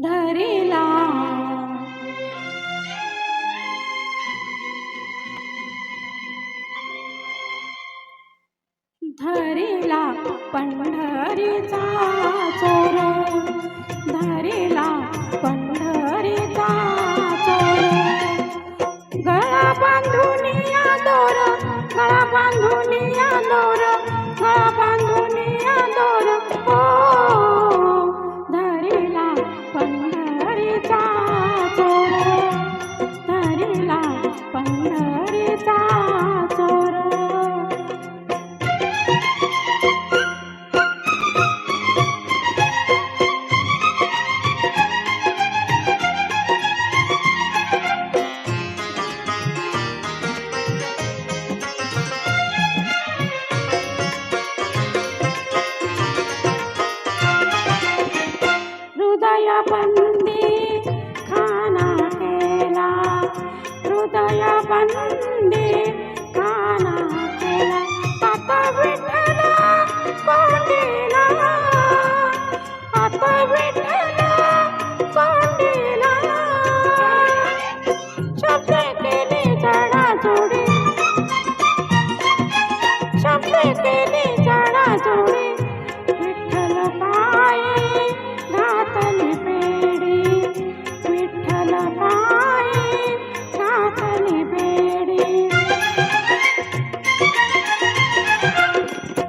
धरिला धरिला पंढरीचा चोर, धरिला पंढरीचा चोर. गळा बांधून या दोर, गळा बांधून या दोर, गळा बांधून या दोर. ओ धरिला पंढरीचा चोर, धरिला पंढरीचा चोर. हृदयबंदी खाना केला, हृदयबंदी खाना केला. आता विठ्ठला कोंडीला, आता विठ्ठला कोंडीला. शब्द केली चढाचोडी, शब्द केली चढाचोडी. विठ्ठल पायी घातली बेडी, विठ्ठल पायी घातली बेडी.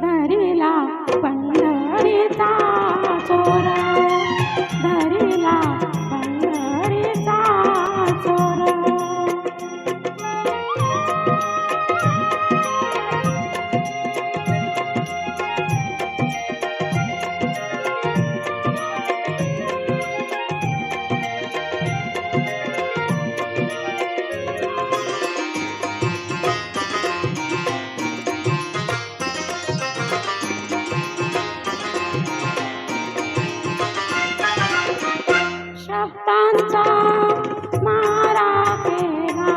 धरिला पंढरीचा चोर, धरिला पंढरीचा चोर. शब्दांचा मारा केला,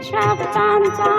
शब्दांचा